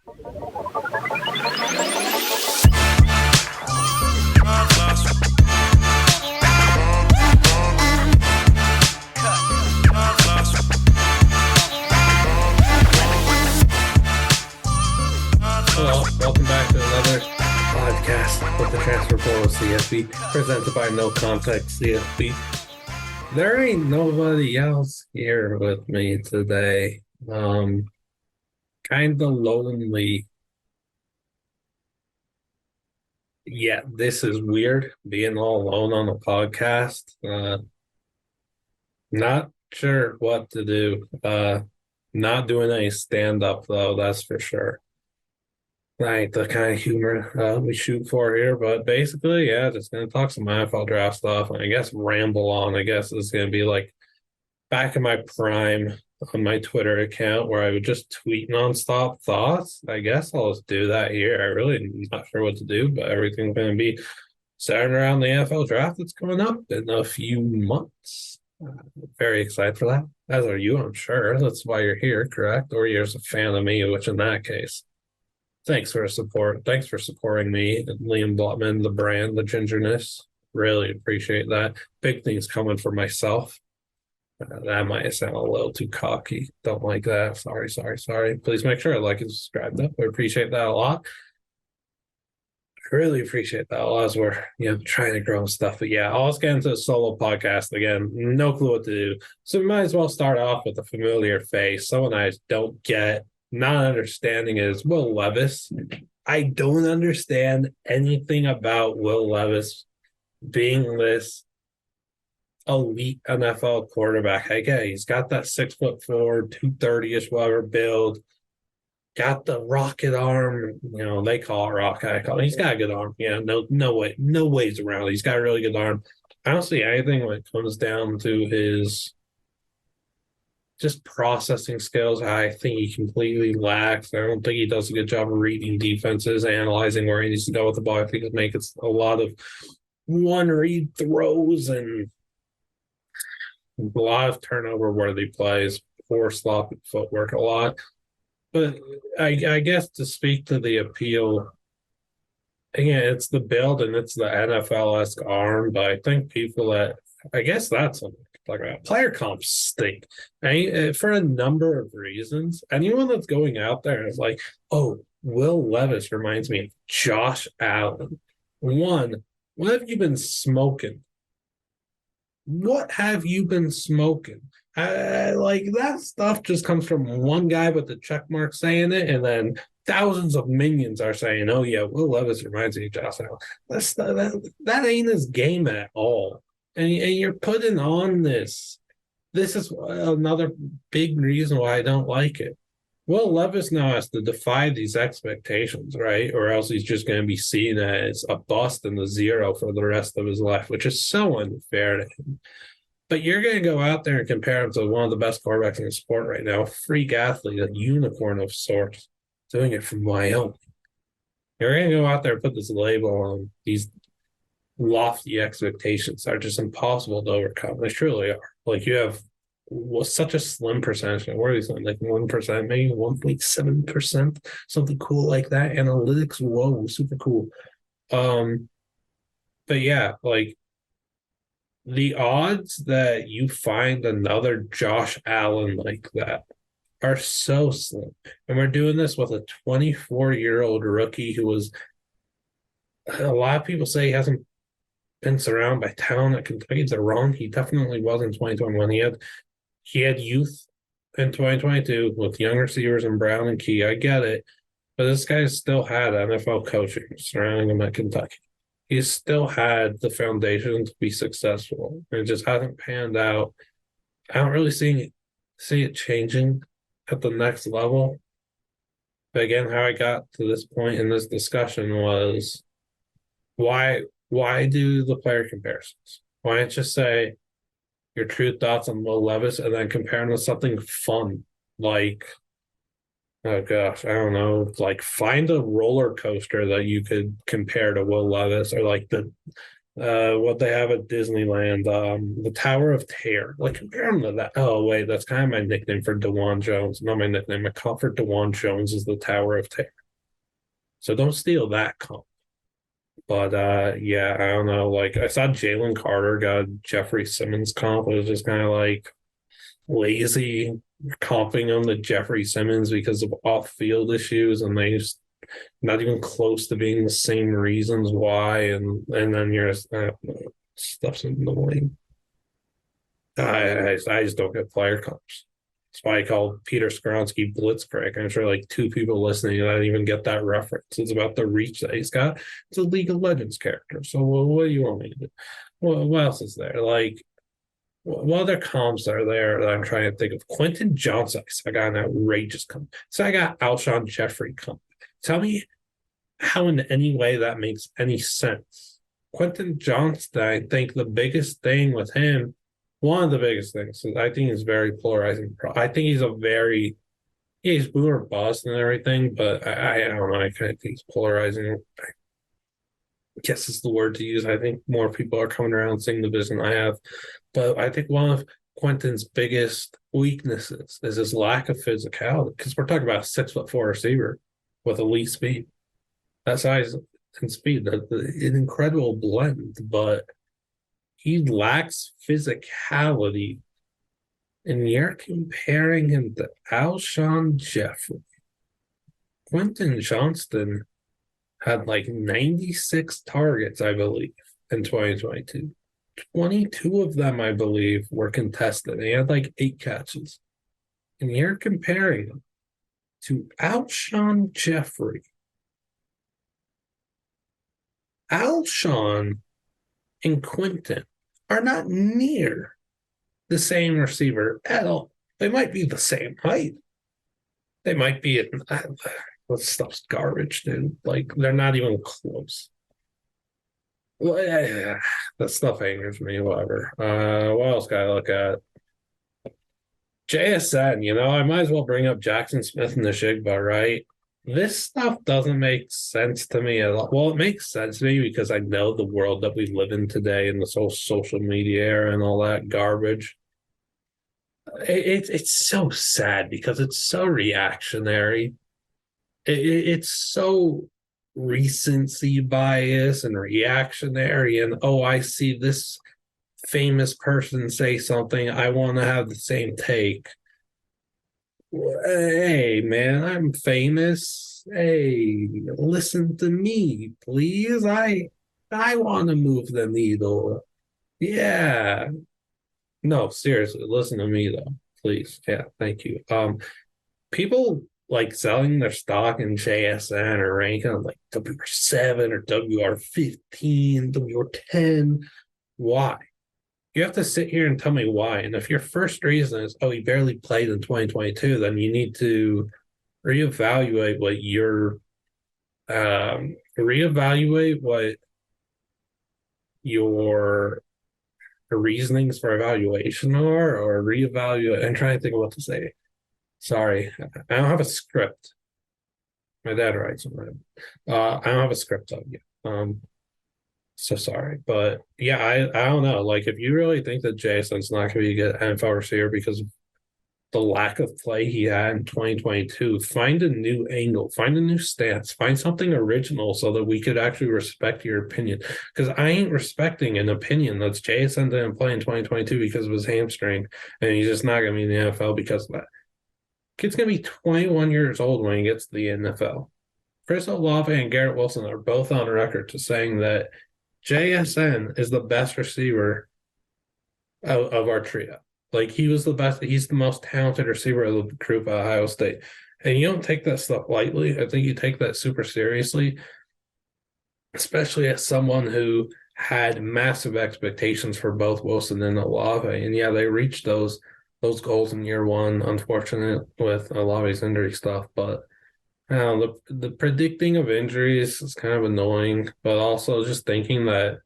Hello, welcome back to another podcast with the Transfer Portal CFB, presented by NoContextCFB. There ain't nobody else here with me today. Kind of lonely. Yeah, this is weird, being all alone on a podcast. Not sure what to do. Not doing any stand-up, though, that's for sure. Like the kind of humor we shoot for here, but basically, yeah, just gonna talk some NFL draft stuff, and I guess ramble on. I guess is gonna be like back in my prime on my Twitter account where I would just tweet nonstop thoughts. I guess I'll just do that here. I really am not sure what to do, but everything's gonna be centered around the NFL draft that's coming up in a few months. Very excited for that, as are you, I'm sure. That's why you're here, correct? Or you're just a fan of me, which in that case. Thanks for the support. Thanks for supporting me and Liam Blutman, the brand, the gingerness. Really appreciate that. Big things coming for myself. That might sound a little too cocky. Don't like that. Sorry. Please make sure to like and subscribe. Though. I appreciate that a lot. I really appreciate that a lot as we're trying to grow stuff. But yeah, I'll just get into a solo podcast again. No clue what to do. So we might as well start off with a familiar face. Someone I don't get. Not understanding is Will Levis. I don't understand anything about Will Levis being this elite NFL quarterback. I get he's got that 6'4", 230-ish whatever build. Got the rocket arm. They call it rocket. I call it. He's got a good arm. Yeah, no ways around it. He's got a really good arm. I don't see anything when it comes down to his just processing skills. I think he completely lacks. I don't think he does a good job of reading defenses, analyzing where he needs to go with the ball. I think he's making a lot of one-read throws and a lot of turnover-worthy plays, poor sloppy footwork a lot. But I guess to speak to the appeal, again, it's the build and it's the NFL-esque arm, but I think people I guess that's like player comps stink. For a number of reasons. Anyone that's going out there is like, oh, Will Levis reminds me of Josh Allen. One, what have you been smoking? What have you been smoking? Like that stuff just comes from one guy with the check mark saying it, and then thousands of minions are saying, oh yeah, Will Levis reminds me of Josh Allen. That ain't his game at all. And you're putting on this. This is another big reason why I don't like it. Will Levis now has to defy these expectations, right? Or else he's just going to be seen as a bust and a zero for the rest of his life, which is so unfair to him. But you're going to go out there and compare him to one of the best quarterbacks in the sport right now, a freak athlete, a unicorn of sorts, doing it from Wyoming. You're going to go out there and put this label on these lofty expectations are just impossible to overcome. They truly are. Like you have such a slim percentage. What are these like 1%, maybe 1.7%, something cool like that. Analytics, whoa, super cool. But yeah, like the odds that you find another Josh Allen like that are so slim. And we're doing this with a 24-year-old rookie who was, a lot of people say he hasn't been surrounded by talent at Kentucky. They're wrong. He definitely was in 2021. He had youth in 2022 with young receivers in Brown and Key. I get it. But this guy still had NFL coaching surrounding him at Kentucky. He's still had the foundation to be successful. It just hasn't panned out. I don't really see it changing at the next level. But again, how I got to this point in this discussion was why do the player comparisons? Why don't you say your true thoughts on Will Levis and then compare him to something fun? Like, oh gosh, I don't know. Like find a roller coaster that you could compare to Will Levis, or like the what they have at Disneyland, the Tower of Terror. Like compare them to that. Oh wait, that's kind of my nickname for DeJuan Jones. Not my nickname. My comp for DeJuan Jones is the Tower of Terror. So don't steal that comp. But yeah, I don't know. Like I saw Jalen Carter got Jeffrey Simmons comp. It was just kind of like lazy comping him to Jeffrey Simmons because of off-field issues, and they just not even close to being the same reasons why. And then you're just, stuff's annoying. I just don't get player comps. That's why I called Peter Skronsky Blitzcrank. I'm sure like two people listening didn't even get that reference. It's about the reach that he's got. It's a League of Legends character. So what do you want me to do? What else is there? Like, what other comps are there that I'm trying to think of? Quentin Johnson. I got an outrageous comp. So I got Alshon Jeffrey comp. Tell me how in any way that makes any sense. Quentin Johnston, I think the biggest thing with him, one of the biggest things, I think he's very polarizing. I think he's boomer bust and everything, but I don't know. I kind of think he's polarizing. I guess is the word to use. I think more people are coming around seeing the vision I have. But I think one of Quentin's biggest weaknesses is his lack of physicality, because we're talking about a 6'4" receiver with elite speed. That size and speed, an incredible blend, but he lacks physicality. And you're comparing him to Alshon Jeffrey. Quentin Johnston had like 96 targets, I believe, in 2022. 22 of them, I believe, were contested. He had like 8 catches. And you're comparing him to Alshon Jeffrey. Alshon and Quentin are not near the same receiver at all. They might be the same height. They might be at that stuff's garbage, dude. Like they're not even close. Well, yeah, that stuff angers me. Whatever. What else got to look at? JSN. I might as well bring up Jackson Smith and the Shigba, right? This stuff doesn't make sense to me at all. Well, it makes sense to me because I know the world that we live in today and this whole social media era and all that garbage. It's so sad because it's so reactionary. It's so recency bias and reactionary. And oh, I see this famous person say something, I want to have the same take. Hey, man, I'm famous. Hey, listen to me, please. I want to move the needle. Yeah. No, seriously, listen to me though, please. Yeah, thank you. People like selling their stock in JSN or ranking on like WR7 or WR15, WR10. Why? You have to sit here and tell me why. And if your first reason is, oh, he barely played in 2022, then you need to reevaluate what your reasonings for evaluation are, or reevaluate. I'm trying to think of what to say. Sorry, I don't have a script. My dad writes them. I don't have a script of yet. So sorry, but yeah, I don't know. Like, if you really think that Jason's not going to be a good NFL receiver because of the lack of play he had in 2022, find a new angle, find a new stance, find something original so that we could actually respect your opinion. Because I ain't respecting an opinion that's Jason didn't play in 2022 because of his hamstring, and he's just not going to be in the NFL because of that. Kid's going to be 21 years old when he gets to the NFL. Chris Olave and Garrett Wilson are both on record to saying that JSN is the best receiver of our trio. Like, he was the best. He's the most talented receiver of the group at Ohio State. And you don't take that stuff lightly. I think you take that super seriously, especially as someone who had massive expectations for both Wilson and Olave. And yeah, they reached those goals in year one, unfortunate with Olave's injury stuff. But the predicting of injuries is kind of annoying, but also just thinking that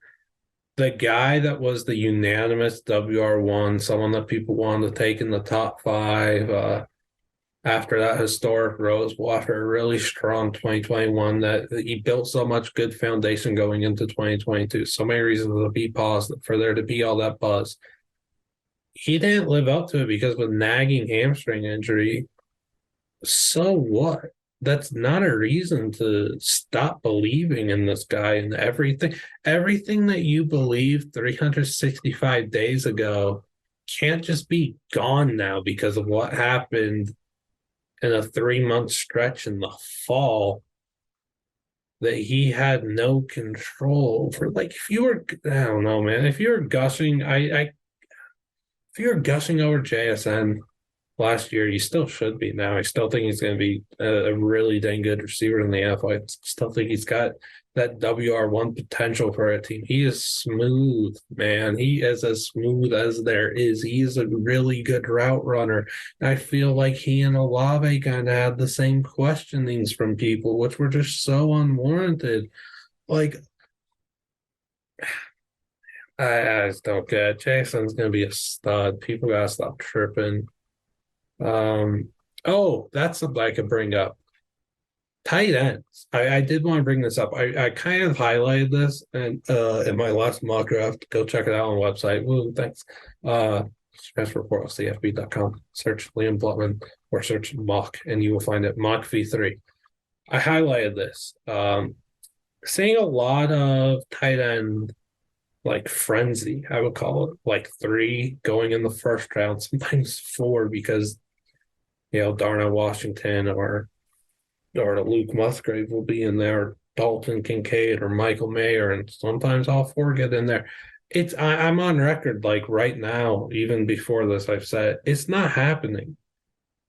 the guy that was the unanimous WR1, someone that people wanted to take in the top 5, after that historic Rose Bowl, after a really strong 2021, that he built so much good foundation going into 2022. So many reasons to be positive for there to be all that buzz. He didn't live up to it because of a nagging hamstring injury. So what? That's not a reason to stop believing in this guy and everything that you believed 365 days ago can't just be gone now because of what happened in a 3 month stretch in the fall that he had no control over. Like if you were, I don't know, man. If you were gushing, if you were gushing over JSN last year, you still should be now. I still think he's going to be a really dang good receiver in the NFL. I still think he's got that WR1 potential for a team. He is smooth, man. He is as smooth as there is. He is a really good route runner. I feel like he and Olave kind of had the same questionings from people, which were just so unwarranted. Like, I just don't get it. Jason's going to be a stud. People got to stop tripping. Oh, that's something I could bring up. Tight ends. I did want to bring this up. I kind of highlighted this and in my last mock draft. Go check it out on the website. Woo, thanks. Transferportalcfb.com. Search Liam Blutman or search mock and you will find it. Mock V3. I highlighted this. Seeing a lot of tight end like frenzy, I would call it, like 3 going in the first round, sometimes 4 because Darnell Washington or Luke Musgrave will be in there, Dalton Kincaid or Michael Mayer, and sometimes all 4 get in there. I'm on record like right now, even before this, I've said it's not happening.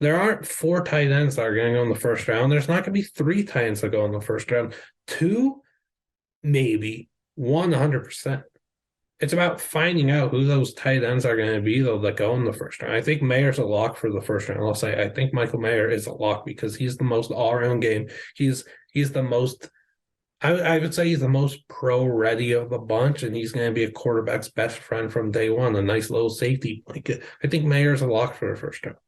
There aren't 4 tight ends that are going to go in the first round. There's not going to be 3 tight ends that go in the first round. 2, maybe 100%. It's about finding out who those tight ends are going to be, though, that go in the first round. I think Mayer's a lock for the first round. I'll say I think Michael Mayer is a lock because he's the most all-around game. He's the most, I would say he's the most pro-ready of the bunch, and he's going to be a quarterback's best friend from day one, a nice little safety blanket. I think Mayer's a lock for the first round.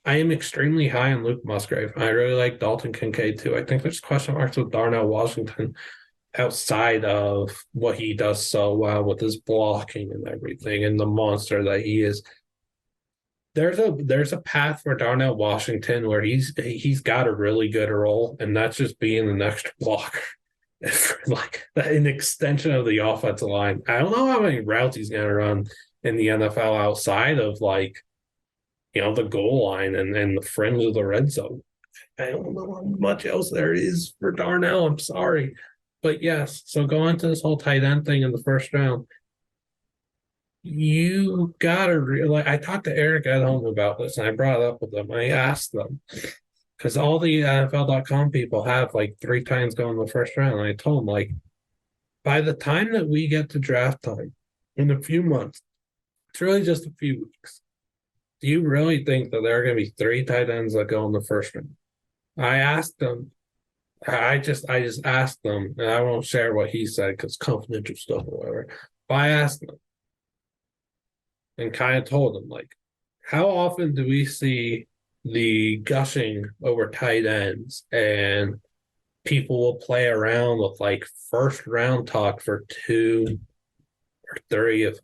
I am extremely high on Luke Musgrave. I really like Dalton Kincaid, too. I think there's question marks with Darnell Washington outside of what he does so well with his blocking and everything and the monster that he is. There's a path for Darnell Washington where he's got a really good role, and that's just being an extra blocker. Like an extension of the offensive line. I don't know how many routes he's gonna run in the NFL outside of the goal line and the fringe of the red zone. I don't know how much else there is for Darnell. I'm sorry. But yes, so going to this whole tight end thing in the first round, you gotta I talked to Eric at home about this, and I brought it up with them. I asked them because all the NFL.com people have like 3 times going in the first round. And I told them by the time that we get to draft time in a few months, it's really just a few weeks. Do you really think that there are going to be 3 tight ends that go in the first round? I asked them. I just asked them, and I won't share what he said because confidential stuff or whatever. But I asked them and kind of told them, how often do we see the gushing over tight ends and people will play around with first round talk for 2 or 3 of,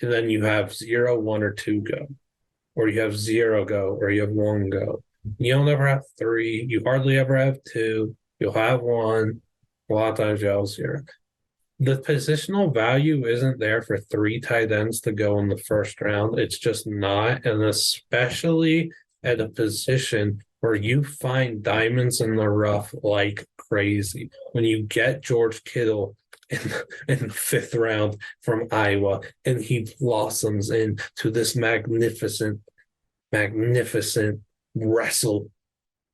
and then you have 0, 1, or 2 go, or you have 0 go, or you have 1 go. You don't ever have 3. You hardly ever have 2. You'll have 1. A lot of times you'll have 0. The positional value isn't there for 3 tight ends to go in the first round. It's just not. And especially at a position where you find diamonds in the rough like crazy. When you get George Kittle in the 5th round from Iowa, and he blossoms into this magnificent wrestle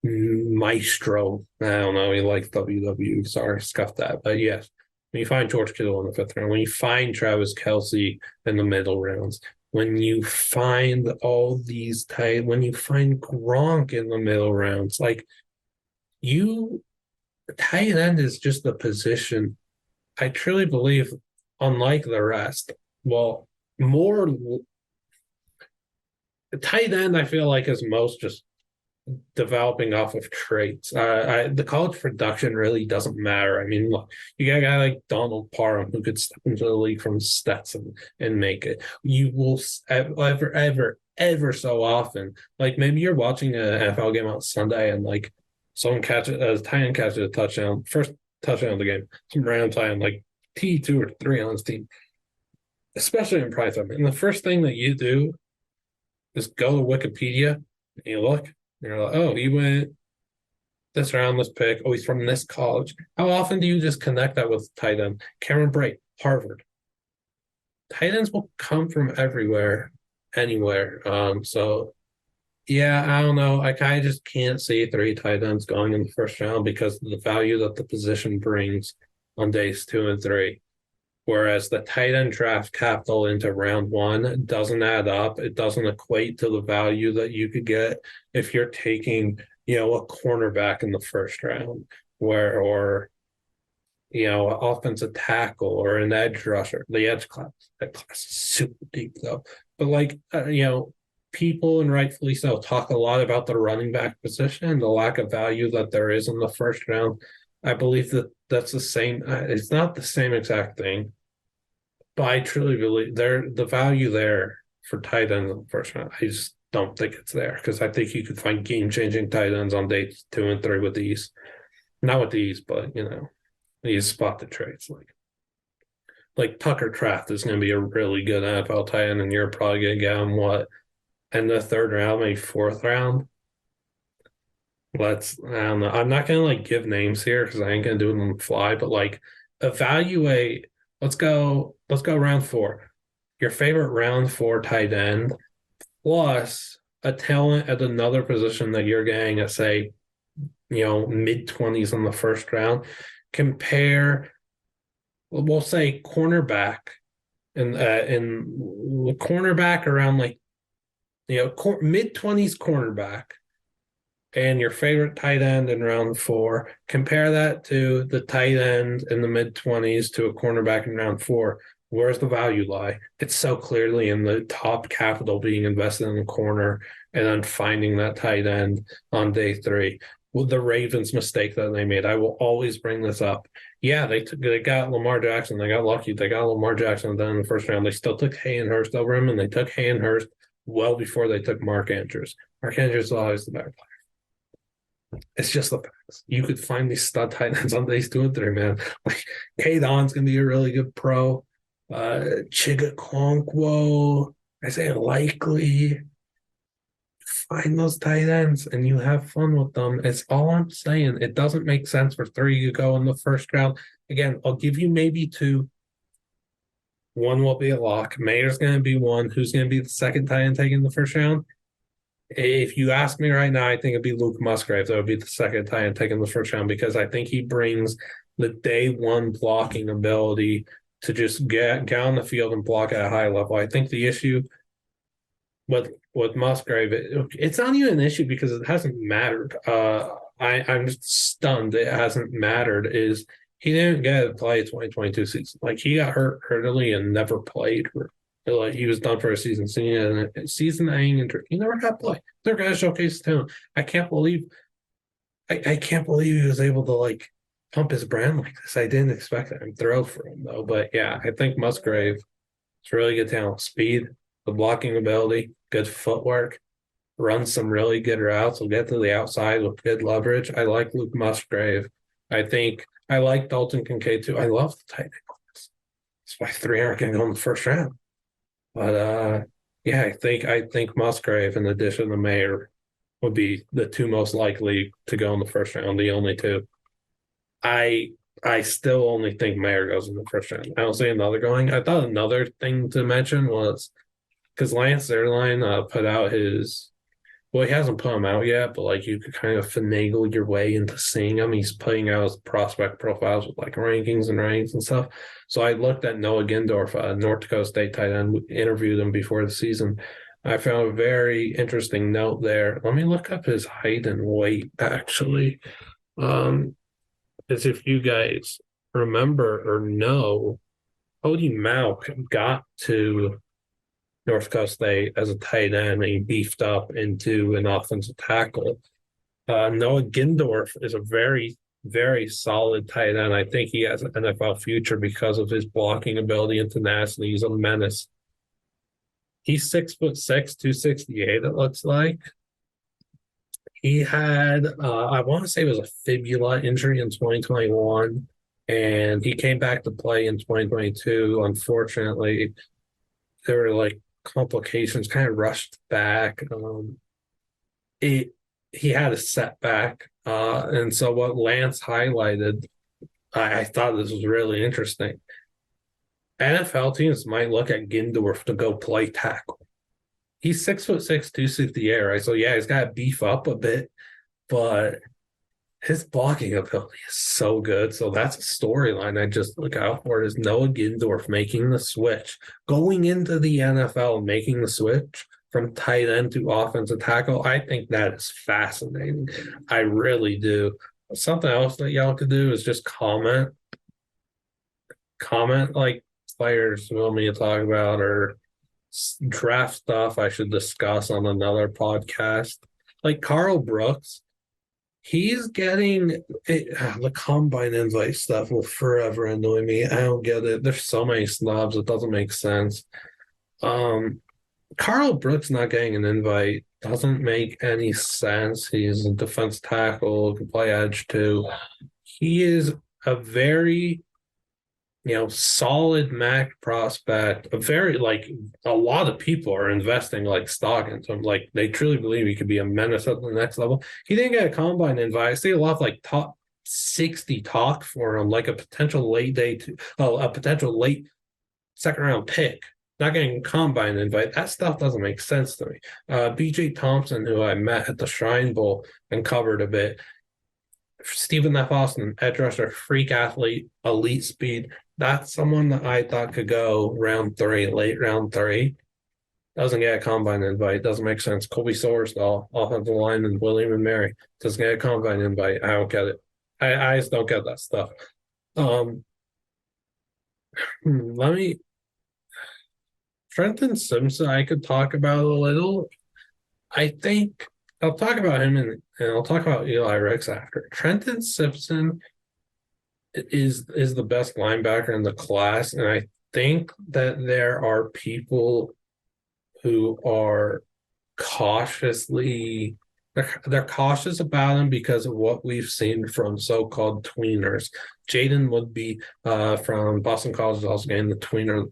maestro. I don't know. He likes WWE. Sorry, scuffed that. But yes, when you find George Kittle in the 5th round, when you find Travis Kelce in the middle rounds, when you find all these when you find Gronk in the middle rounds, tight end is just the position. I truly believe, unlike the rest, more tight end, I feel like is most just developing off of traits. The college production really doesn't matter. I mean, look, you got a guy like Donald Parham who could step into the league from Stetson and make it. You will ever so often, like maybe you're watching an NFL game on Sunday and like someone catches a tight end catches a touchdown, first touchdown of the game, some random tight end like T2 or three on his team, especially in prime time. And the first thing that you do is go to Wikipedia and you look, and you're like, oh, he went this round, this pick. Oh, he's from this college. How often do you just connect that with tight end? Cameron Brate, Harvard. Tight ends will come from everywhere, anywhere. So yeah, I don't know. I kind of just can't see three tight ends going in the first round because of the value that the position brings on days 2 and 3. Whereas the tight end draft capital into round 1 doesn't add up. It doesn't equate to the value that you could get if you're taking, a cornerback in the first round, or offensive tackle or an edge rusher. The edge class, that class is super deep though. But people, and rightfully so, talk a lot about the running back position and the lack of value that there is in the first round. I believe that that's the same. It's not the same exact thing, but I truly believe the value there for tight ends in the first round. I just don't think it's there because I think you could find game-changing tight ends on days 2 and 3 with these. Not with these, but these spot the traits like Tucker Kraft is going to be a really good NFL tight end, and you're probably going to get him in the third round, maybe fourth round. I don't know. I'm not going to give names here because I ain't going to do it on the fly, but evaluate. Let's go round 4. Your favorite round 4 tight end plus a talent at another position that you're getting at, say, mid-20s in the first round. Compare, we'll say cornerback and the cornerback around mid-20s cornerback and your favorite tight end in round 4. Compare that to the tight end in the mid-20s to a cornerback in round 4. Where's the value lie? It's so clearly in the top capital being invested in the corner and then finding that tight end on day 3. The Ravens' mistake that they made. I will always bring this up. Yeah, they got Lamar Jackson. They got lucky. They got Lamar Jackson. Then in the first round, they still took Hayden Hurst over him, and they took Hayden Hurst well before they took Mark Andrews. Mark Andrews is always the better player. It's just the facts. You could find these stud tight ends on days 2 and 3, man. Like K Don's gonna be a really good pro. Chiga Kwonkwo, Isaiah Likely. Find those tight ends and you have fun with them. It's all I'm saying. It doesn't make sense for 3 to go in the first round. Again, I'll give you maybe 2. One will be a lock. Mayer's going to be one. Who's going to be the second tight end taken in the first round? If you ask me right now, I think it'd be Luke Musgrave. That would be the second tight end taken in the first round because I think he brings the day 1 blocking ability to just get on the field and block at a high level. I think the issue with Musgrave, it's not even an issue because it hasn't mattered. I'm just stunned it hasn't mattered. Is he didn't get to play a 2022 season? He got hurt early and never played. He was done for a season. Season-ending injury. He never got to play. They're going to showcase talent. I can't believe he was able to pump his brand like this. I didn't expect that. I'm thrilled for him though. But yeah, I think Musgrave is really good talent. Speed, the blocking ability, good footwork, runs some really good routes. Will get to the outside with good leverage. I like Luke Musgrave. I think I like Dalton Kincaid too. I love the tight end class. That's why 3 aren't going to go in the first round. But yeah, I think Musgrave in addition to Mayer would be the 2 most likely to go in the first round, the only 2. I still only think Mayer goes in the first round. I don't see another going. I thought another thing to mention was because Lance Zierlein put out his, well, he hasn't put him out yet, but you could kind of finagle your way into seeing him. He's putting out his prospect profiles with rankings and ranks and stuff. So I looked at Noah Gindorf, North Dakota State tight end, interviewed him before the season. I found a very interesting note there. Let me look up his height and weight, actually. As if you guys remember or know, Cody Mauch got to North Dakota State as a tight end and he beefed up into an offensive tackle. Noah Gindorf is a very, very solid tight end. I think he has an NFL future because of his blocking ability and tenacity. He's a menace. He's 6'6", 268, it looks like. He had, I want to say it was a fibula injury in 2021, and he came back to play in 2022. Unfortunately, there were like complications, kind of rushed back. It, he had a setback. And so what Lance highlighted, I thought this was really interesting. NFL teams might look at Gindorf to go play tackle. He's 6'6", 268, right? So yeah, he's got to beef up a bit, but his blocking ability is so good. So that's a storyline I just look out for is Noah Gindorf making the switch, going into the NFL, making the switch from tight end to offensive tackle. I think that is fascinating. I really do. Something else that y'all could do is just comment like players you want me to talk about or draft stuff I should discuss on another podcast. Like Carl Brooks, he's getting the combine invite stuff will forever annoy me. I don't get it. There's so many snobs, it doesn't make sense. Carl Brooks not getting an invite doesn't make any sense. He's a defense tackle, can play edge too. He is a very solid Mac prospect. A very a lot of people are investing like stock into him. Like they truly believe he could be a menace at the next level. He didn't get a combine invite. I see a lot of like top 60 talk for him, like a potential a potential late second round pick. Not getting a combine invite. That stuff doesn't make sense to me. BJ Thompson, who I met at the Shrine Bowl and covered a bit. Stephen F. Austin, edge rusher, freak athlete, elite speed. That's someone that I thought could go round 3, late round 3. Doesn't get a combine invite. Doesn't make sense. Colby Sorsdahl, offensive lineman, William and Mary, doesn't get a combine invite. I don't get it. I just don't get that stuff. Let me. Trenton Simpson, I could talk about a little. I think I'll talk about him and I'll talk about Eli Ricks after. Trenton Simpson is the best linebacker in the class, and I think that there are people who are cautiously they're cautious about him because of what we've seen from so-called tweeners. Jaden would be from Boston College is also getting the tweener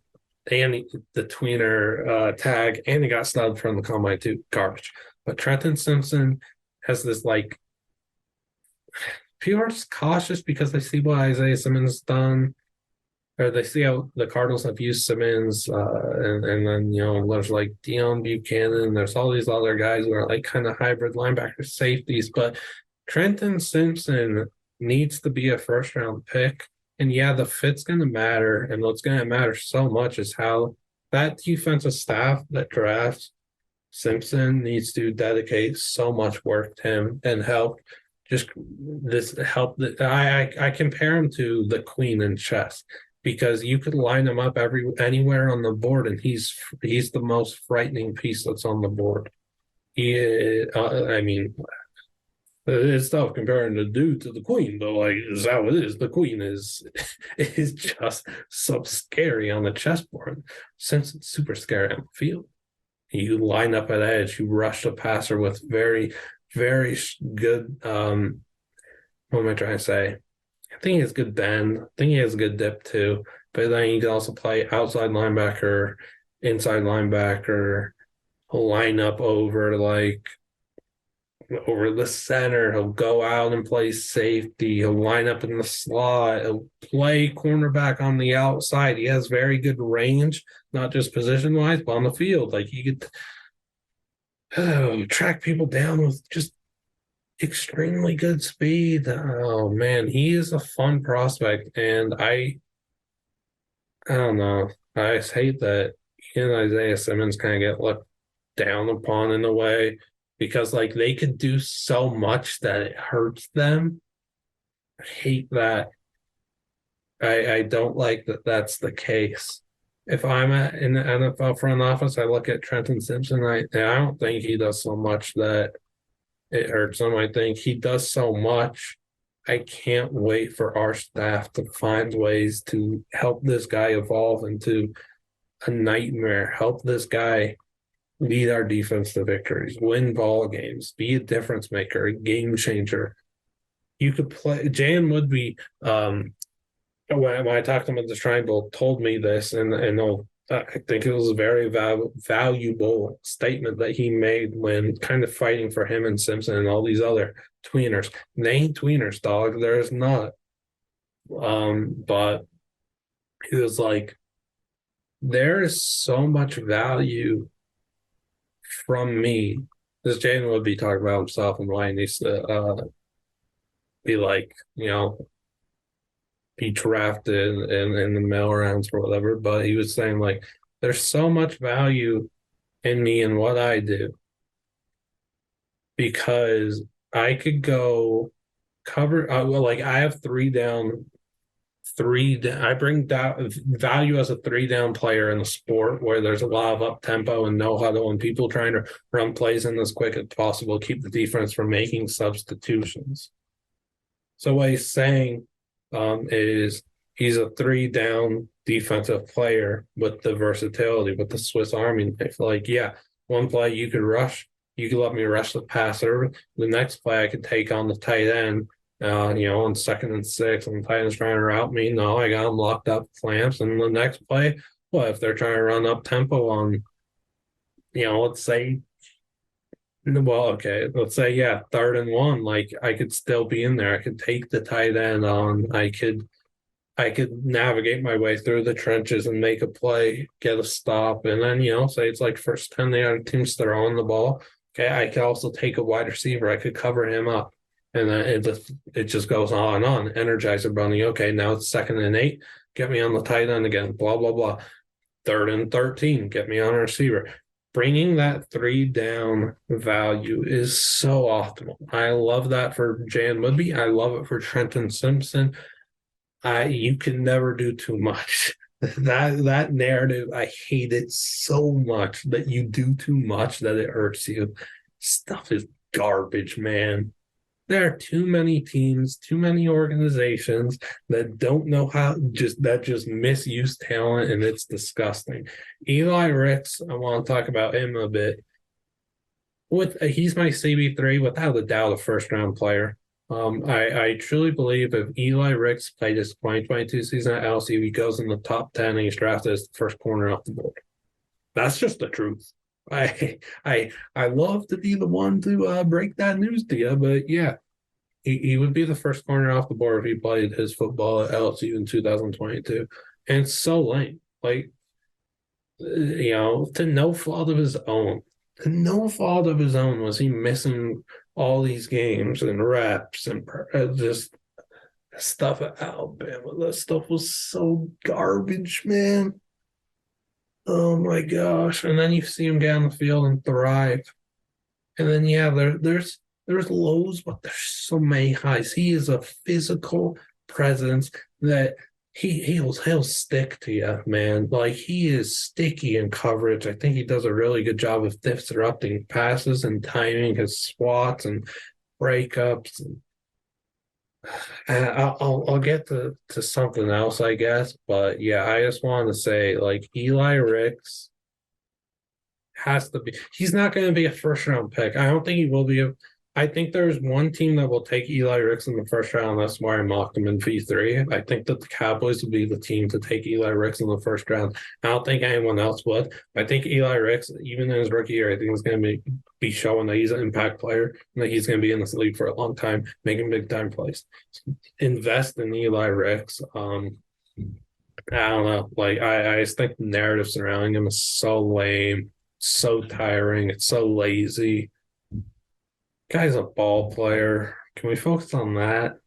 tag, and he got snubbed from the combine too. Garbage. But Trenton Simpson has this people are just cautious because they see what Isaiah Simmons has done, or they see how the Cardinals have used Simmons, and then there's like Deion Buchanan. There's all these other guys who are like kind of hybrid linebacker safeties, but Trenton Simpson needs to be a first round pick. And yeah, the fit's going to matter. And what's going to matter so much is how that defensive staff that drafts Simpson needs to dedicate so much work to him and help. I compare him to the queen in chess because you could line him up anywhere on the board, and he's the most frightening piece that's on the board. It's tough comparing the dude to the queen, but like is how it is. The queen is just so scary on the chessboard. Since it's super scary on the field. You line up at edge, you rush the passer with very, very good what am I trying to say? I think he has good bend. I think he has a good dip too. But then you can also play outside linebacker, inside linebacker, he'll line up over the center. He'll go out and play safety. He'll line up in the slot. He'll play cornerback on the outside. He has very good range, not just position-wise, but on the field. Like he could track people down with just extremely good speed. Oh man, he is a fun prospect, and I don't know. I just hate that he and Isaiah Simmons kind of get looked down upon in a way because like they could do so much that it hurts them. I hate that. I don't like that that's the case. If I'm in the NFL front office, I look at Trenton Simpson. I don't think he does so much that It hurts him. I think he does so much. I can't wait for our staff to find ways to help this guy evolve into a nightmare. Help this guy lead our defense to victories, win ball games, be a difference maker, a game changer. You could play. Jan would be when I talked to him at the Triangle, told me this, and I think it was a very valuable statement that he made when kind of fighting for him and Simpson and all these other tweeners. They ain't tweeners, dog. There's not. But he was like, there is so much value from me. This Jaden would be talking about himself and why he needs to be like, be drafted in the mail rounds or whatever. But he was saying like, there's so much value in me and what I do because I could go cover. Like I have three down. I bring down value as a three down player in the sport where there's a lot of up tempo and no huddle and people trying to run plays in as quick as possible, keep the defense from making substitutions. So what he's saying is he's a three down defensive player with the versatility, with the Swiss Army knife. Like, yeah, one play you could rush, you could let me rush the passer. The next play I could take on the tight end. On 2nd and 6, and the tight end's trying to route me. No, I got them locked up clamps. And the next play, what if they're trying to run up tempo on, let's say, well, okay, let's say, yeah, 3rd and 1. Like I could still be in there. I could take the tight end on. I could navigate my way through the trenches and make a play, get a stop, and then say it's like first 10 the other team's throwing the ball. Okay, I could also take a wide receiver. I could cover him up. And then it just goes on and on. Energizer bunny. Okay, now it's 2nd and 8. Get me on the tight end again. Blah, blah, blah. 3rd and 13. Get me on a receiver. Bringing that 3 down value is so optimal. I love that for Jan Woodby. I love it for Trenton Simpson. You can never do too much. That narrative, I hate it so much that you do too much that it hurts you. Stuff is garbage, man. There are too many teams, too many organizations that don't know that just misuse talent, and it's disgusting. Eli Ricks, I want to talk about him a bit. He's my CB3, without a doubt, a first-round player. I truly believe if Eli Ricks played his 2022 season at LSU, he goes in the top 10 and he's drafted as the first corner off the board. That's just the truth. I love to be the one to break that news to you, but yeah, he would be the first corner off the board if he played his football at LSU in 2022. And it's so lame. Like, to no fault of his own. To no fault of his own was he missing all these games and reps and just stuff at Alabama. That stuff was so garbage, man. Oh my gosh. And then you see him get on the field and thrive. And then there's lows, but there's so many highs. He is a physical presence that he'll stick to you, man. Like he is sticky in coverage. I think he does a really good job of disrupting passes and timing his swats and breakups. And I'll get to something else, I guess. But yeah, I just want to say, like, Eli Ricks has to be. He's not going to be a first round pick. I don't think he will be. I think there's one team that will take Eli Ricks in the first round. That's why I mocked him in V3. I think that the Cowboys will be the team to take Eli Ricks in the first round. I don't think anyone else would. I think Eli Ricks, even in his rookie year, I think he's going to be showing that he's an impact player and that he's going to be in this league for a long time, making big time plays. Invest in Eli Ricks. I don't know. Like I just think the narrative surrounding him is so lame, so tiring. It's so lazy. Guy's a ball player. Can we focus on that,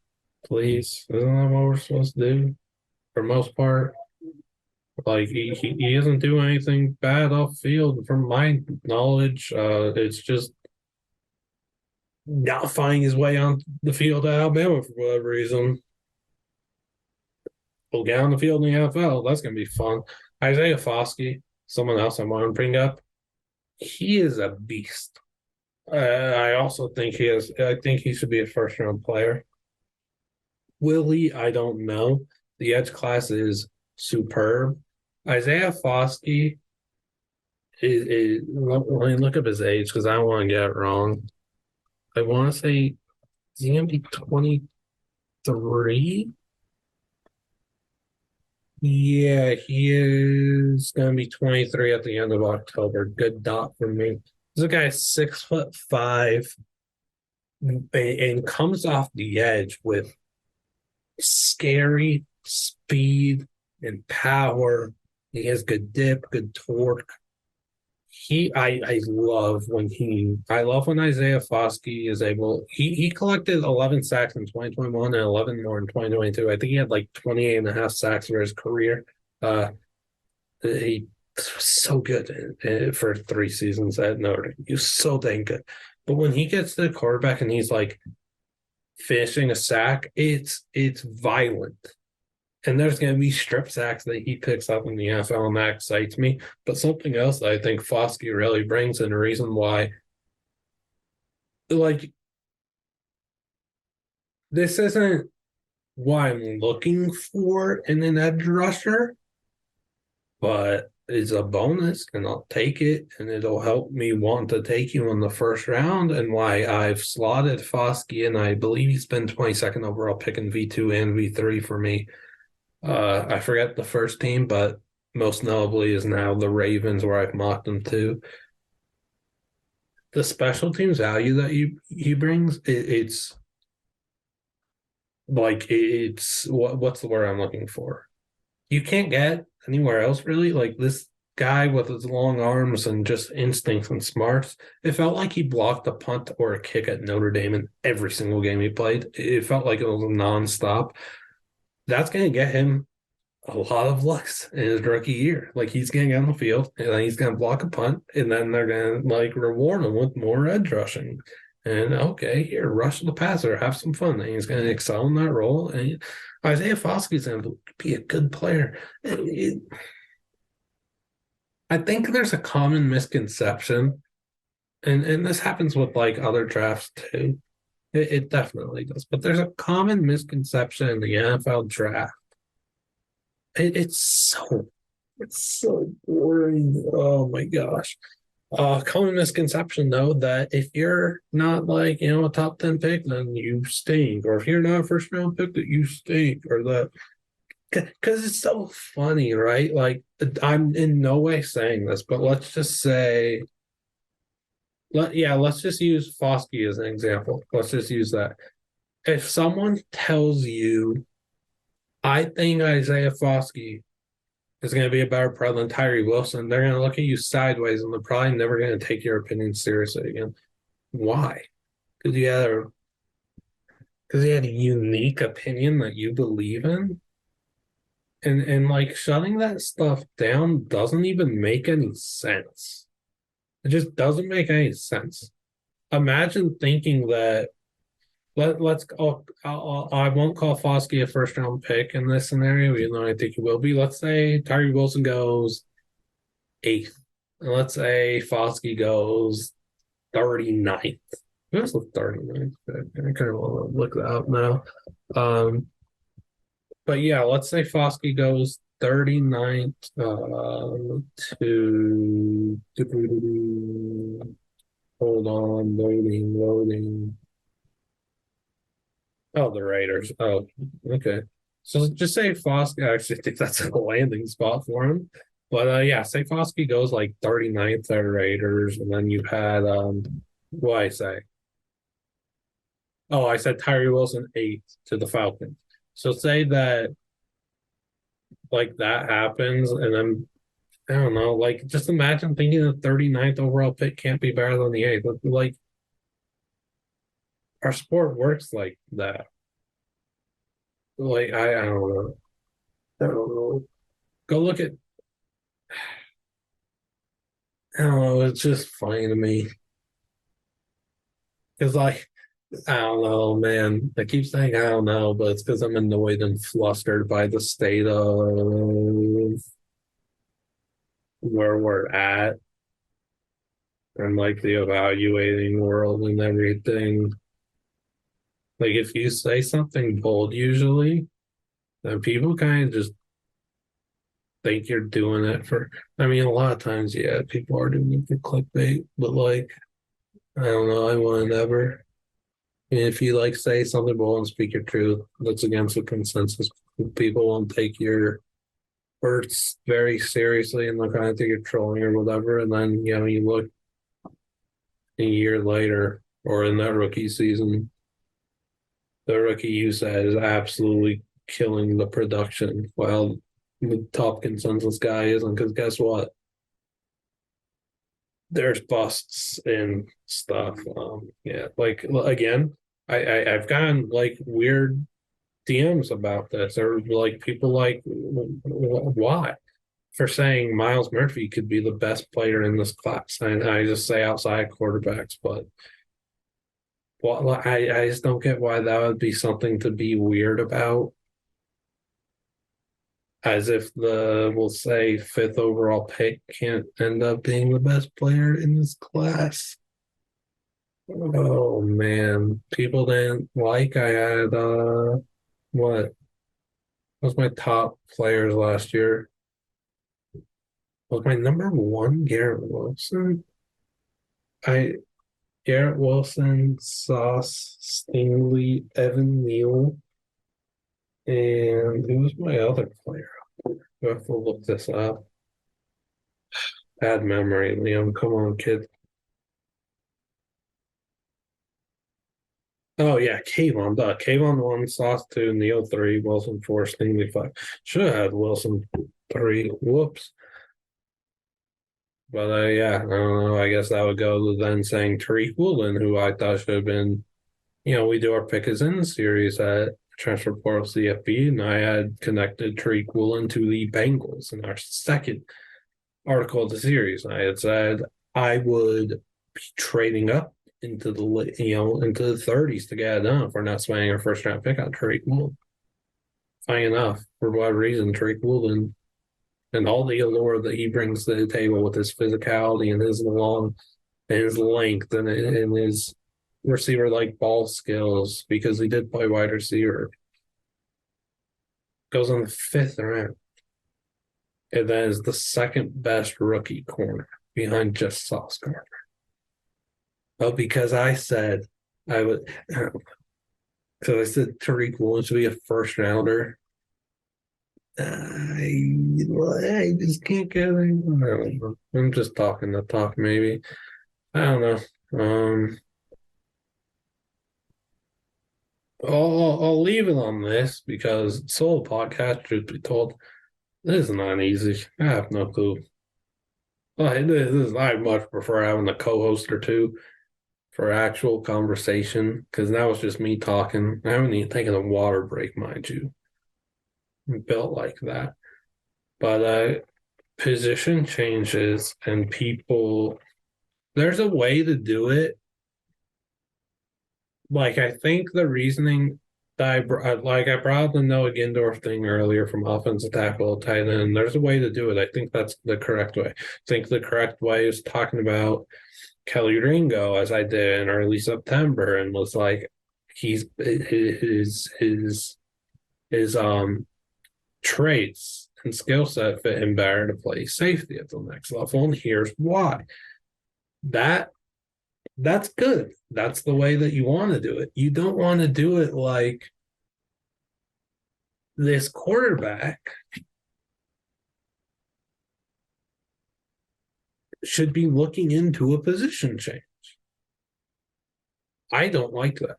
please? Isn't that what we're supposed to do for most part? Like he doesn't do anything bad off field from my knowledge. It's just not finding his way on the field at Alabama for whatever reason. We'll get on the field in the NFL. That's gonna be fun. Isaiah Foskey, someone else I want to bring up. He is a beast. I also think he is. I think he should be a first round player. Will he? I don't know. The edge class is superb. Isaiah Foskey let me look up his age because I don't want to get it wrong. I want to say is he gonna be 23? Yeah, he is gonna be 23 at the end of October. Good dot for me. This guy 6'5" and comes off the edge with scary speed and power. He has good dip, good torque. I love when Isaiah Foskey is able. He collected 11 sacks in 2021 and 11 more in 2022. I think he had like 28 and a half sacks for his career. Uh, he was so good for 3 seasons at Notre Dame. He was so dang good. But when he gets to the quarterback and he's like finishing a sack, it's violent. And there's going to be strip sacks that he picks up in the NFL, and that excites me. But something else that I think Foskey really brings, and a reason why, like, this isn't what I'm looking for in an edge rusher, but it's a bonus, and I'll take it, and it'll help me want to take you in the first round, and why I've slotted Foskey, and I believe he's been 22nd overall pick in V2 and V3 for me. I forget the first team, but most notably is now the Ravens, where I've mocked them to. The special teams value that he brings, it's like what's the word I'm looking for? You can't get anywhere else really. Like this guy with his long arms and just instincts and smarts. It felt like he blocked a punt or a kick at Notre Dame in every single game he played. It felt like it was nonstop. That's going to get him a lot of looks in his rookie year. Like he's going to get on the field and then he's going to block a punt and then they're going to like reward him with more edge rushing. And okay, here, rush the passer, have some fun. And he's going to excel in that role. And Isaiah Foskey's going to be a good player. I think there's a common misconception, and this happens with like other drafts too. It definitely does. But there's a common misconception in the NFL draft. It's so boring. Oh my gosh. Common misconception though that if you're not like, a top 10 pick, then you stink. Or if you're not a first round pick, that you stink. Or that because it's so funny, right? Like I'm in no way saying this, but let's just say let's just use Foskey as an example. Let's just use that. If someone tells you, I think Isaiah Foskey is going to be a better pro than Tyree Wilson, they're going to look at you sideways and they're probably never going to take your opinion seriously again. Why? Because you had a unique opinion that you believe in. And like shutting that stuff down doesn't even make any sense. It just doesn't make any sense. Imagine thinking that let's I won't call Foskey a first round pick in this scenario, even though I think he will be. Let's say Tyree Wilson goes eighth. And let's say Foskey goes 39th. Who's the 39th? I kind of want to look that up now. But yeah, let's say Foskey goes 39th to hold on, loading. Oh, the Raiders. Oh, okay. So just say Foskey. I actually think that's a landing spot for him. But yeah, say Foskey goes like 39th at Raiders, and then you had what I say? Oh, I said Tyree Wilson 8th to the Falcons. So say that like that happens, and then I don't know, like just imagine thinking the 39th overall pick can't be better than the 8th. Like our sport works like that. Like I don't know. I don't know. Go look at I don't know, it's just funny to me. Because like I don't know, man. I keep saying I don't know, but it's because I'm annoyed and flustered by the state of where we're at. and like the evaluating world and everything. Like if you say something bold, usually, then people kind of just think you're doing it for. I mean, a lot of times, yeah, people are doing it for clickbait, but like, I don't know, I would never. And if you like say something bold and speak your truth, that's against the consensus. People won't take your words very seriously and they'll kind of think you're trolling or whatever. And then, you look a year later or in that rookie season, the rookie you said is absolutely killing the production while the top consensus guy isn't. Because guess what? There's busts and stuff. Yeah, like again, I've gotten like weird DMs about this, or like people like, why? For saying Miles Murphy could be the best player in this class. And I just say outside quarterbacks, but I just don't get why that would be something to be weird about. As if we'll say, fifth overall pick can't end up being the best player in this class. Oh man, people didn't like I had what was my top players last year? Was my number one Garrett Wilson? I Garrett Wilson, Sauce, Stingley, Evan Neal, and who was my other player? I have to look this up. Bad memory, Liam. Come on, kid. Oh yeah, Kayvon. Duh. Kayvon 1, Sauce 2, Neal 3, Wilson 4, Stingley 5. Should have had Wilson 3. Whoops. But yeah, I don't know. I guess that would go to then saying Tariq Woolen, who I thought should have been. We do our pick is in series at Transfer Portal CFB, and I had connected Tariq Woolen to the Bengals in our second article of the series. I had said I would be trading up into the into the 30s to get it done if we're not spending our first round pick on Tariq Woolen. Funny enough, for what reason, Tariq Woolen and all the allure that he brings to the table with his physicality and his long and his length and his receiver like ball skills, because he did play wide receiver, goes on the fifth round. And that is the second best rookie corner behind just Sauce Gardner. Well, because I said I would, because I said Tariq Woolen should be a first rounder. I just can't get it. I'm just talking the talk, maybe. I don't know. I'll leave it on this because solo podcast, truth be told, this is not easy. I have no clue. I much prefer having a co-host or two for actual conversation, because now it's just me talking. I haven't even taken a water break, mind you. I'm built like that. But position changes and people, there's a way to do it. Like, I think the reasoning that I brought up the Noah Gindorf thing earlier from offensive tackle, tight end. There's a way to do it. I think that's the correct way. I think the correct way is talking about Kelly Ringo, as I did in early September, and was like, he's his traits and skill set fit him better to play safety at the next level, and here's why. That's good. That's the way that you want to do it. You don't want to do it like this quarterback should be looking into a position change. I don't like that.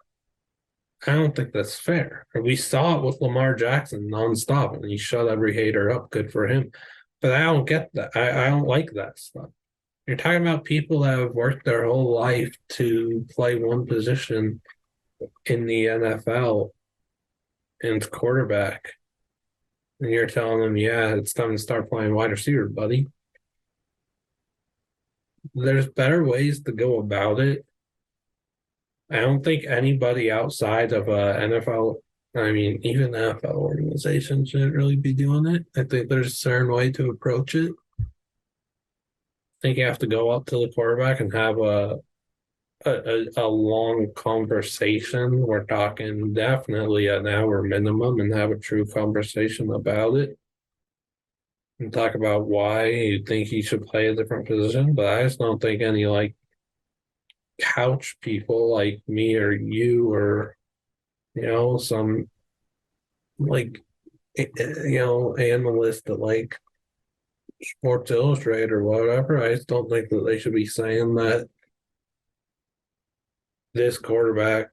I don't think that's fair. We saw it with Lamar Jackson nonstop, and he shut every hater up. Good for him. But I don't get that. I don't like that stuff. You're talking about people that have worked their whole life to play one position in the NFL, and it's quarterback. And you're telling them, yeah, it's time to start playing wide receiver, buddy. There's better ways to go about it. I don't think anybody outside of a NFL, I mean, even NFL organization shouldn't really be doing it. I think there's a certain way to approach it. think you have to go up to the quarterback and have a long conversation. We're talking definitely an hour minimum, and have a true conversation about it and talk about why you think he should play a different position. But I just don't think any like couch people like me or you or some like analyst that like Sports Illustrated or whatever. I just don't think that they should be saying that this quarterback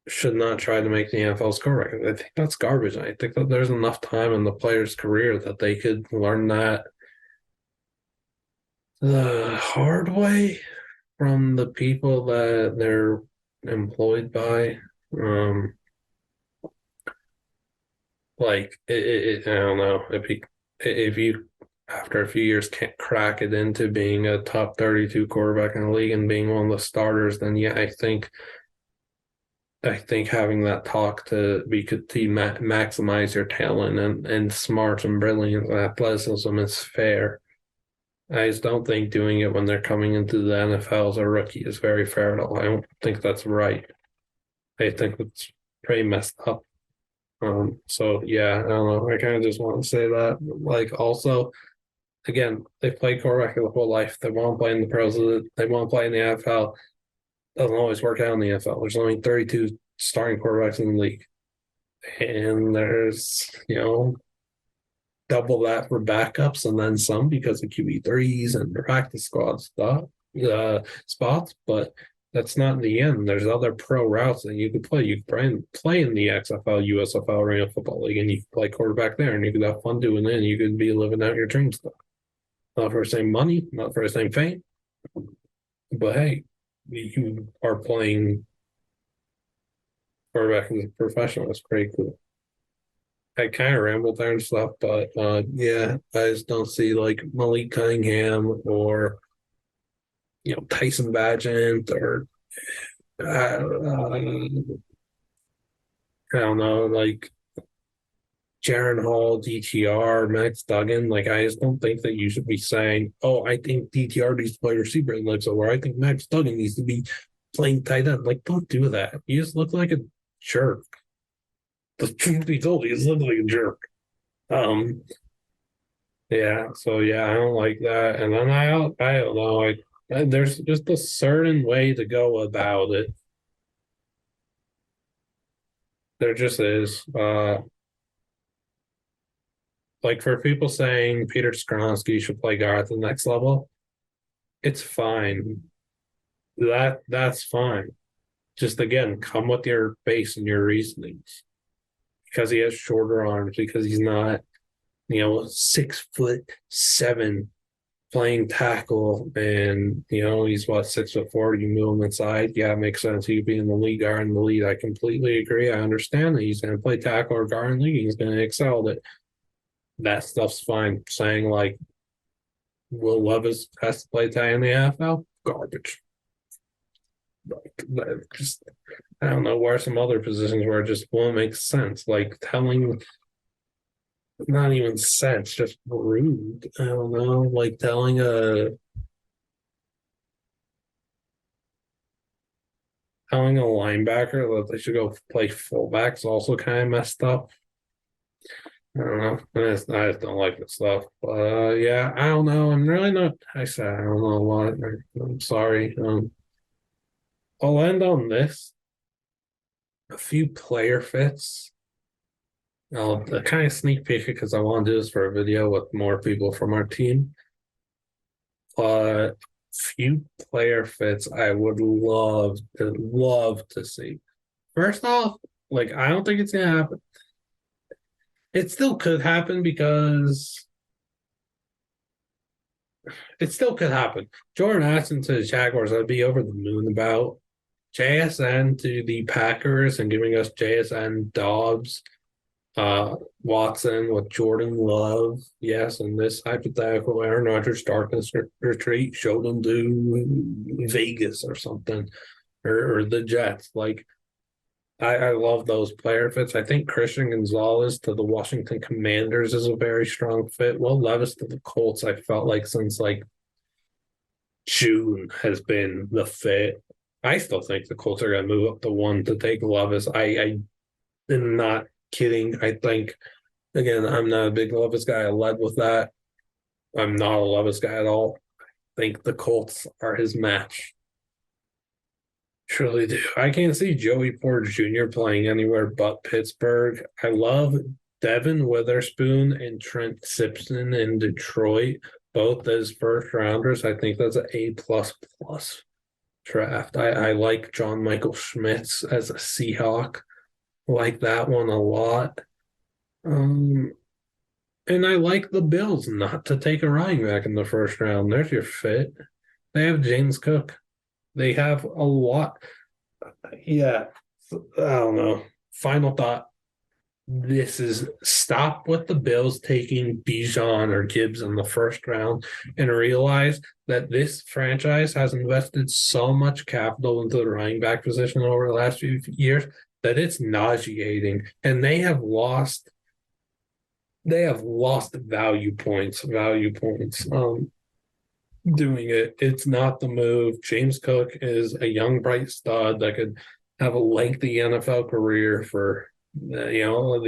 should not try to make the NFL's quarterback. I think that's garbage. I think that there's enough time in the player's career that they could learn that the hard way from the people that they're employed by. Um, I don't know if you after a few years can't crack it into being a top 32 quarterback in the league and being one of the starters, then yeah, I think having that talk to maximize your talent and smarts and brilliance and athleticism is fair. I just don't think doing it when they're coming into the NFL as a rookie is very fair at all. I don't think that's right. I think it's pretty messed up. So yeah, I don't know. I kind of just want to say that. Like also, again, they played quarterback their whole life. They want to play in the pros. They want to play in the NFL. Doesn't always work out in the NFL. There's only 32 starting quarterbacks in the league, and there's double that for backups and then some because of QB3s and practice squad spots. But that's not the end. There's other pro routes that you could play. You could play in the XFL, USFL, Arena Football League, and you could play quarterback there, and you could have fun doing it. And you could be living out your dream stuff. Not for the same money, not for the same fame, but hey, you are playing quarterback as a professional. That's pretty cool. I kind of rambled there and stuff, but yeah, I just don't see like Malik Cunningham or Tyson Bagent or I don't know, like Jaron Hall, DTR, Max Duggan. Like I just don't think that you should be saying, "Oh, I think DTR needs to play receiver," and like so, or I think Max Duggan needs to be playing tight end. Like, don't do that. You just look like a jerk. The truth be told, you just look like a jerk. Um, yeah, so yeah, I don't like that. And then I don't know, there's just a certain way to go about it. There just is. Like for people saying Peter Skronsky should play guard at the next level, it's fine. That's fine. Just again, come with your base and your reasonings. Because he has shorter arms, because he's not, 6'7" playing tackle, and he's what 6'4". You move him inside, yeah, it makes sense. He'd be in the league guard in the lead. I completely agree. I understand that he's going to play tackle or guard in the league. He's going to excel at it. That stuff's fine. Saying like Will Levis has to play tight in the NFL, garbage. Like, just I don't know where some other positions where it just won't make sense. Like telling not even sense, just rude. I don't know, like telling a linebacker that they should go play fullback is also kind of messed up. I don't know. I just don't like this stuff. But yeah, I don't know. I'm really not. I said I don't know what. I'm sorry. I'll end on this. A few player fits. I'll kind of sneak peek it because I want to do this for a video with more people from our team. But few player fits I would love to see. First off, like I don't think it's gonna happen. It still could happen because it still could happen. Jordan Addison to the Jaguars, I'd be over the moon about. JSN to the Packers and giving us JSN Dawgs, Watson with Jordan Love. Yes, and this hypothetical Aaron Rodgers darkness retreat showed them to Vegas or something, or the Jets. Like I love those player fits. I think Christian Gonzalez to the Washington Commanders is a very strong fit. Well, Levis to the Colts, I felt like since like June has been the fit. I still think the Colts are going to move up to one to take Levis. I am not kidding. I think, again, I'm not a big Levis guy. I led with that. I'm not a Levis guy at all. I think the Colts are his match. Truly do. I can't see Joey Porter Jr. playing anywhere but Pittsburgh. I love Devin Witherspoon and Trent Simpson in Detroit, both as first rounders. I think that's an A plus plus draft. I like John Michael Schmitz as a Seahawk. Like that one a lot. And I like the Bills not to take a running back in the first round. There's your fit. They have James Cook. They have a lot. Yeah, I don't know. Final thought. This is stop with the Bills taking Bijan or Gibbs in the first round and realize that this franchise has invested so much capital into the running back position over the last few years that it's nauseating. And they have lost value points. Doing it. It's not the move. James Cook is a young, bright stud that could have a lengthy NFL career for the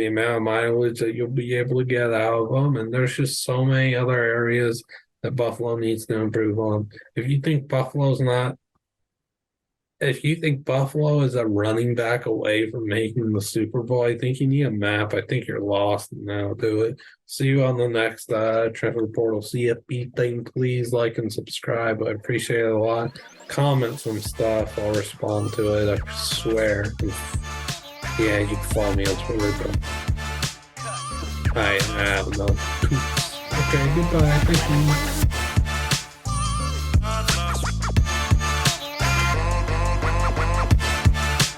amount of mileage that you'll be able to get out of them. And there's just so many other areas that Buffalo needs to improve on. If you think Buffalo is a running back away from making the Super Bowl, I think you need a map. I think you're lost, and that'll do it. See you on the next Transfer Portal CFB thing. Please like and subscribe. I appreciate it a lot. Comment some stuff. I'll respond to it. I swear. Yeah, you can follow me on Twitter, but I don't know. Okay, goodbye. Thank you.